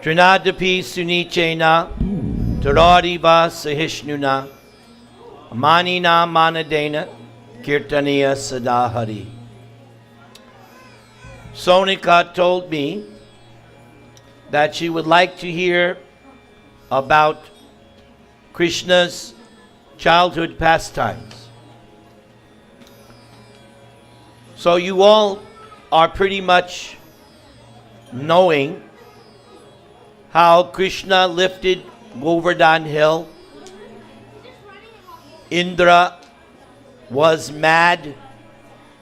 Trinadapi Sunichena, Taradiva Sahishnuna, Manina Manadena, Kirtaniya Sadahari. Sonika told me that she would like to hear about Krishna's childhood pastimes. So you all are pretty much knowing how Krishna lifted Govardhan Hill. Indra was mad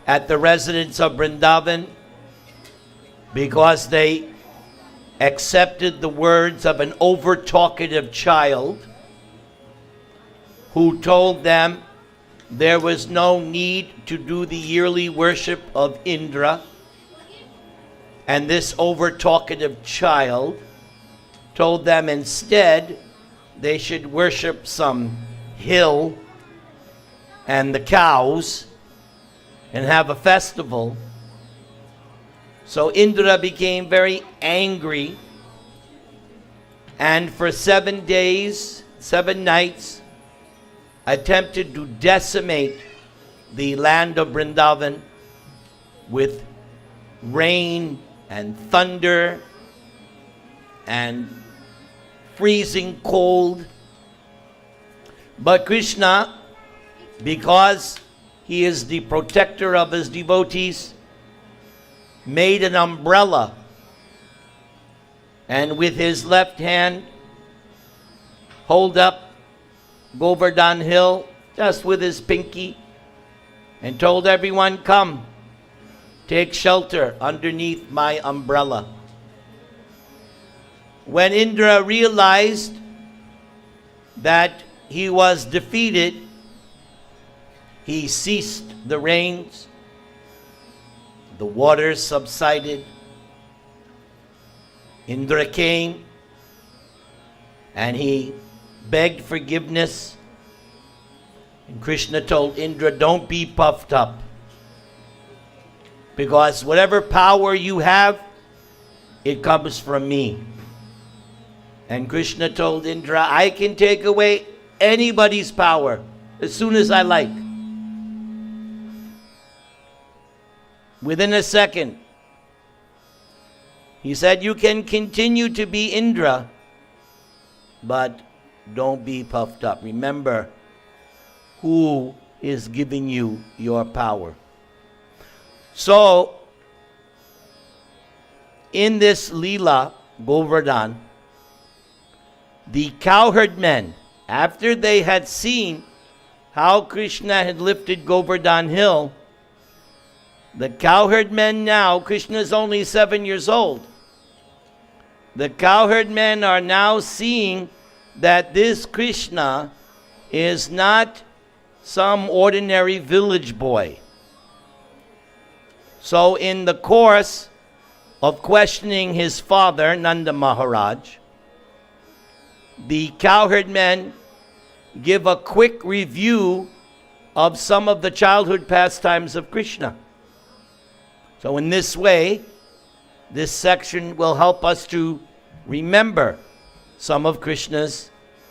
at the residents of Vrindavan because they accepted the words of an over-talkative child who told them there was no need to do the yearly worship of Indra. And this over-talkative child told them instead they should worship some hill and the cows and have a festival. So Indra became very angry, and for 7 days, 7 nights, attempted to decimate the land of Vrindavan with rain and thunder and freezing cold. But Krishna, because he is the protector of his devotees, made an umbrella, and with his left hand hold up Govardhan Hill just with his pinky and told everyone, come, take shelter underneath my umbrella. When Indra realized that he was defeated, he ceased the rains, the waters subsided. Indra came and he begged forgiveness. And Krishna told Indra, don't be puffed up, because whatever power you have, it comes from me. And Krishna told Indra, I can take away anybody's power as soon as I like. Within a second, he said, you can continue to be Indra, but don't be puffed up. Remember who is giving you your power. So, in this Leela, Govardhan, the cowherd men, after they had seen how Krishna had lifted Govardhan Hill, the cowherd men now, Krishna is only 7 years old. The cowherd men are now seeing that this Krishna is not some ordinary village boy. So in the course of questioning his father, Nanda Maharaj, the cowherd men give a quick review of some of the childhood pastimes of Krishna. So in this way, this section will help us to remember some of Krishna's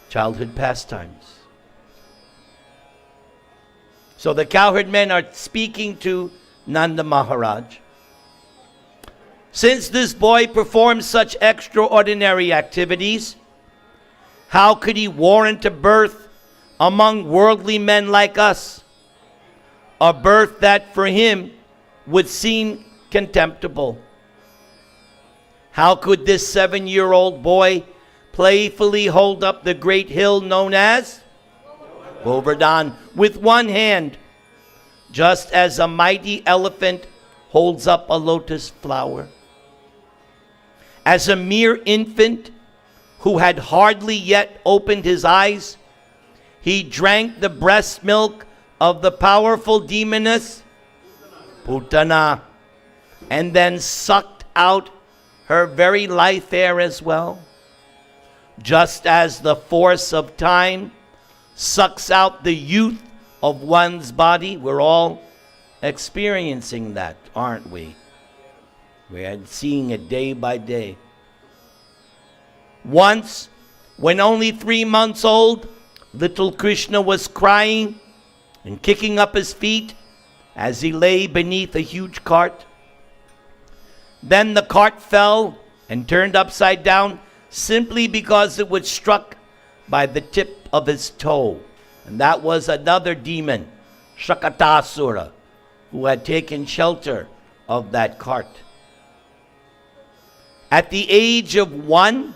childhood pastimes. So the cowherd men are speaking to Nanda Maharaj. Since this boy performs such extraordinary activities, how could he warrant a birth among worldly men like us? A birth that for him would seem contemptible. How could this 7-year-old boy playfully hold up the great hill known as Govardhan with one hand, just as a mighty elephant holds up a lotus flower? As a mere infant who had hardly yet opened his eyes, he drank the breast milk of the powerful demoness Putana, and then sucked out her very life air as well. Just as the force of time sucks out the youth of one's body. We're all experiencing that, aren't we? We're seeing it day by day. Once, when only 3 months old, little Krishna was crying and kicking up his feet as he lay beneath a huge cart. Then the cart fell and turned upside down simply because it was struck by the tip of his toe. And that was another demon, Shakatasura, who had taken shelter of that cart. At the age of 1,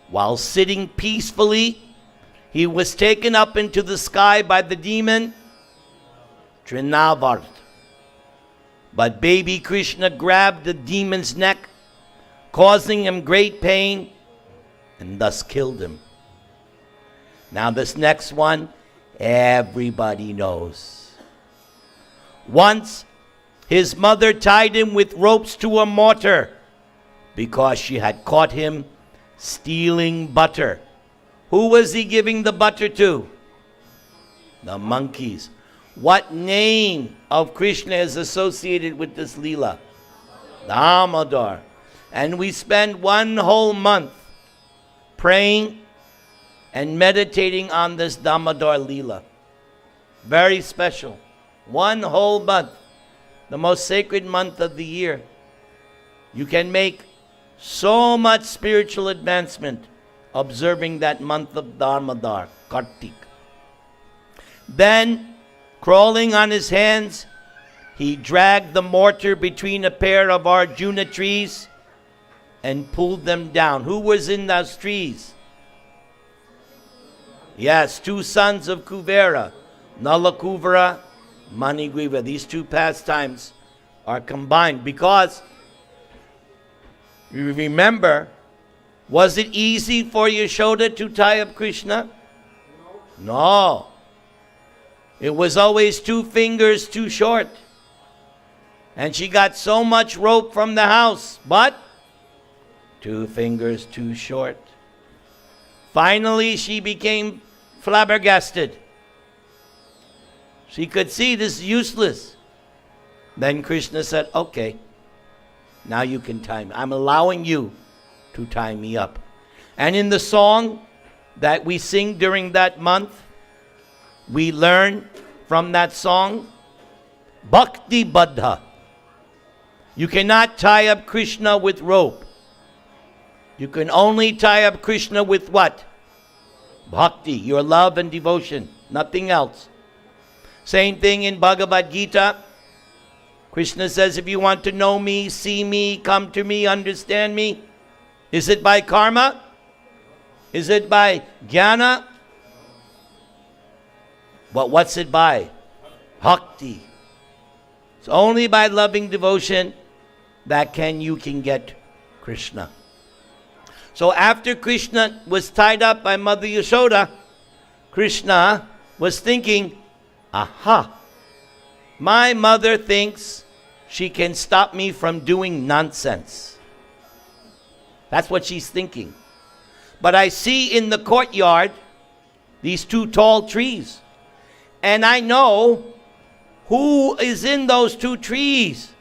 while sitting peacefully, he was taken up into the sky by the demon Trinavart. But baby Krishna grabbed the demon's neck, causing him great pain, and thus killed him. Now this next one, everybody knows. Once, his mother tied him with ropes to a mortar because she had caught him stealing butter. Who was he giving the butter to? The monkeys. What name of Krishna is associated with this Leela? Damodar. And we spend 1 whole month praying and meditating on this Damodar Leela. Very special. 1 whole month. The most sacred month of the year. You can make so much spiritual advancement observing that month of Damodar, Kartik. Then, crawling on his hands, he dragged the mortar between a pair of Arjuna trees and pulled them down. Who was in those trees? Yes, 2 sons of Kuvera, Nalakuvara, Manigriva. These 2 pastimes are combined because, you remember, was it easy for Yashoda to tie up Krishna? No. It was always 2 fingers too short. And she got so much rope from the house, but 2 fingers too short. Finally, she became flabbergasted. She could see this is useless. Then Krishna said, okay, now you can tie me. I'm allowing you to tie me up. And in the song that we sing during that month, we learn from that song, Bhakti Baddha. You cannot tie up Krishna with rope. You can only tie up Krishna with what? Bhakti, your love and devotion, nothing else. Same thing in Bhagavad-Gītā. Krishna says, if you want to know me, see me, come to me, understand me, is it by karma? Is it by jnana? But what's it by? Bhakti. It's only by loving devotion that you can get Krishna. So after Krishna was tied up by Mother Yashoda, Krishna was thinking, aha, my mother thinks she can stop me from doing nonsense. That's what she's thinking. But I see in the courtyard these 2 tall trees. And I know who is in those 2 trees.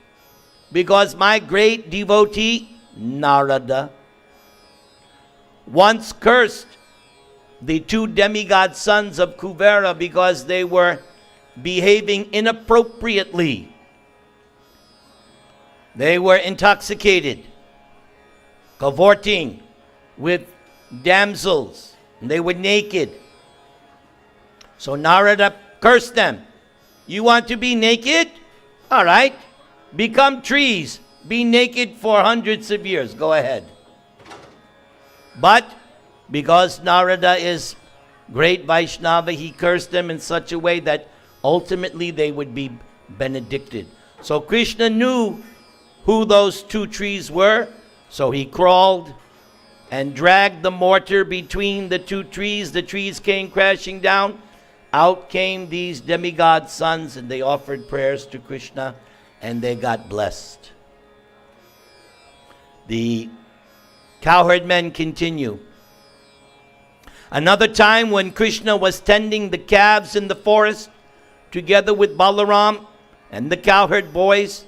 Because my great devotee, Narada, once cursed the 2 demigod sons of Kuvera because they were behaving inappropriately. They were intoxicated, cavorting with damsels, and they were naked. So Narada cursed them. You want to be naked? All right. Become trees. Be naked for hundreds of years. Go ahead. But because Narada is great Vaishnava, he cursed them in such a way that ultimately they would be benedicted. So Krishna knew who those 2 trees were. So he crawled and dragged the mortar between the 2 trees. The trees came crashing down. Out came these demigod sons, and they offered prayers to Krishna, and they got blessed. The cowherd men continue. Another time when Krishna was tending the calves in the forest, together with Balaram and the cowherd boys,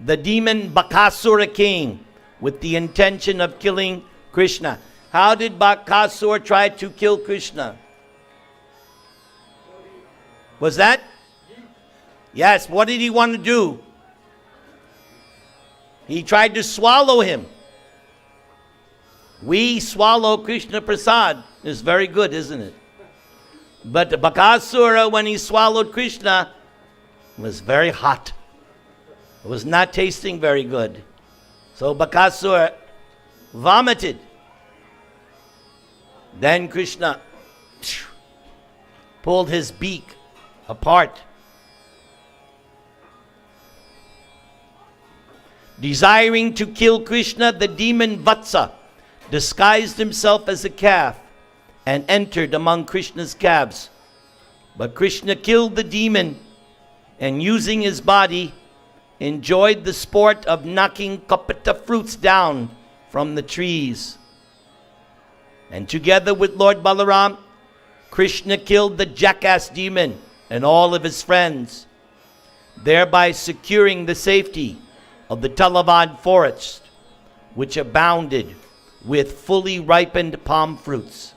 the demon Bakasura came with the intention of killing Krishna. How did Bakasura try to kill Krishna? Was that? Yes, what did he want to do? He tried to swallow him. We swallow Krishna Prasad. It's very good, isn't it? But Bakasura, when he swallowed Krishna, was very hot. It was not tasting very good. So Bakasura vomited. Then Krishna pulled his beak apart. Desiring to kill Krishna, the demon Vatsa disguised himself as a calf and entered among Krishna's calves. But Krishna killed the demon and, using his body, enjoyed the sport of knocking kapita fruits down from the trees. And together with Lord Balaram, Krishna killed the jackass demon and all of his friends, thereby securing the safety of the Talavad forest, which abounded with fully ripened palm fruits.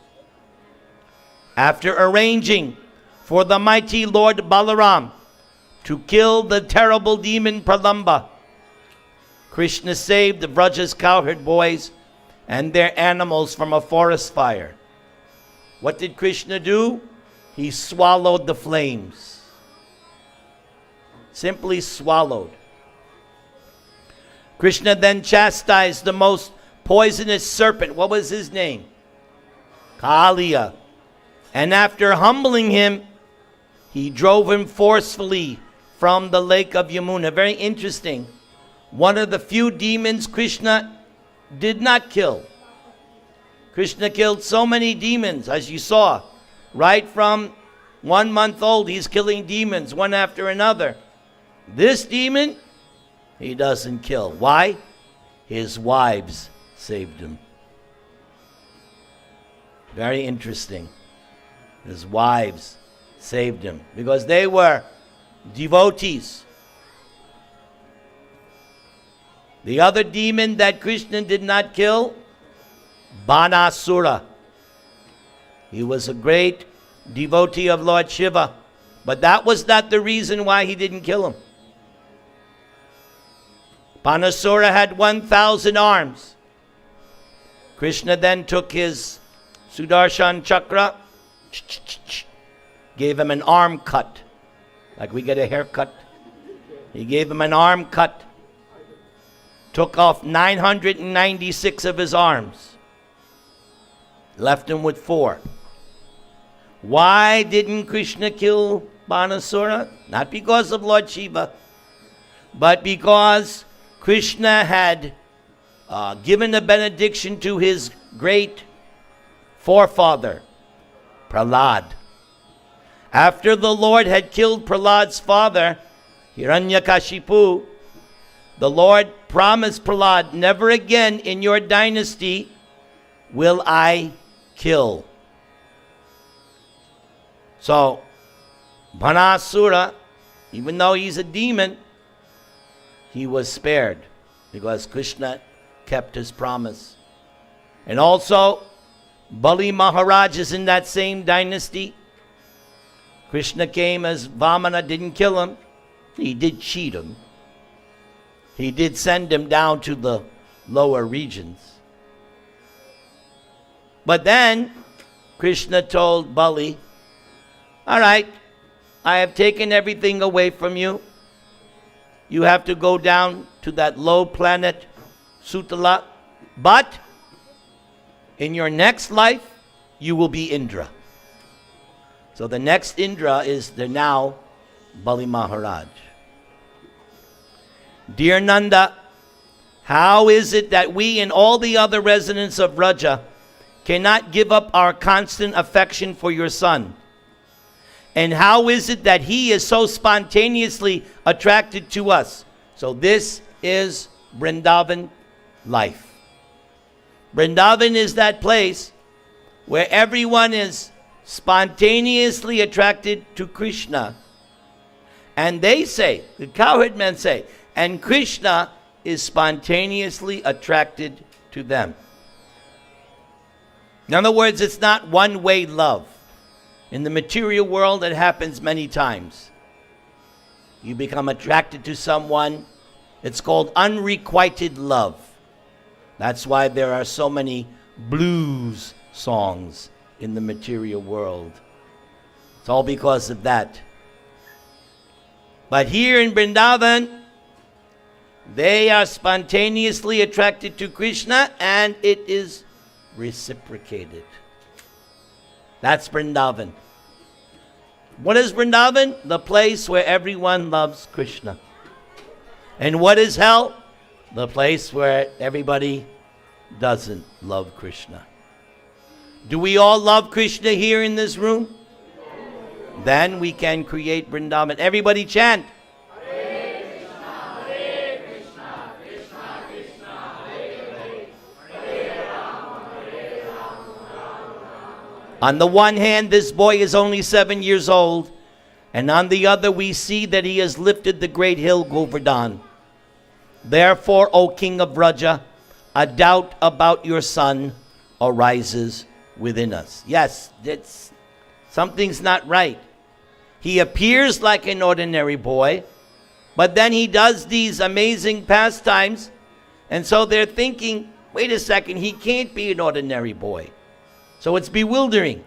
After arranging for the mighty Lord Balaram to kill the terrible demon Pralamba, Krishna saved the Vraja's cowherd boys and their animals from a forest fire. What did Krishna do? He swallowed the flames. Simply swallowed. Krishna then chastised the most poisonous serpent. What was his name? Kaliya. And after humbling him, he drove him forcefully from the lake of Yamuna. Very interesting. One of the few demons Krishna did not kill. Krishna killed so many demons, as you saw. Right from 1 month old, he's killing demons one after another. This demon, he doesn't kill. Why? His wives saved him. Very interesting. His wives saved him because they were devotees. The other demon that Krishna did not kill, Banasura. He was a great devotee of Lord Shiva, but that was not the reason why he didn't kill him. Banasura had 1,000 arms. Krishna then took his Sudarshan Chakra, gave him an arm cut, like we get a haircut. He gave him an arm cut, took off 996 of his arms, left him with 4. Why didn't Krishna kill Banasura? Not because of Lord Shiva, but because Krishna had given a benediction to his great forefather, Prahlad. After the Lord had killed Prahlad's father, Hiranyakashipu, the Lord promised Prahlad, never again in your dynasty will I kill. So, Banasura, even though he's a demon, he was spared because Krishna kept his promise. And also, Bali Maharaj is in that same dynasty. Krishna came as Vamana, didn't kill him. He did cheat him. He did send him down to the lower regions. But then, Krishna told Bali, all right, I have taken everything away from you. You have to go down to that low planet, Sutala. But in your next life, you will be Indra. So the next Indra is the now Bali Maharaj. Dear Nanda, how is it that we and all the other residents of Vraja cannot give up our constant affection for your son? And how is it that he is so spontaneously attracted to us? So this is Vrindavan life. Vrindavan is that place where everyone is spontaneously attracted to Krishna. And they say, the cowherd men say, and Krishna is spontaneously attracted to them. In other words, it's not one-way love. In the material world, it happens many times. You become attracted to someone. It's called unrequited love. That's why there are so many blues songs in the material world. It's all because of that. But here in Vrindavan, they are spontaneously attracted to Krishna, and it is reciprocated. That's Vrindavan. What is Vrindavan? The place where everyone loves Krishna. And what is hell? The place where everybody doesn't love Krishna. Do we all love Krishna here in this room? Then we can create Vrindavan. Everybody chant. Hare Krishna, Hare Krishna, Krishna Krishna, Hare Hare, Hare Rama, Hare Rama, Rama Rama. On the one hand, this boy is only 7 years old, and on the other we see that he has lifted the great hill Govardhan. Therefore, O King of Vraja, a doubt about your son arises within us. Yes, something's not right. He appears like an ordinary boy, but then he does these amazing pastimes, and so they're thinking, wait a second, he can't be an ordinary boy. So it's bewildering.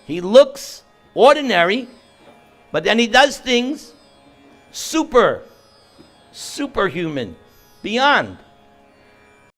He looks ordinary, but then he does things superhuman, beyond.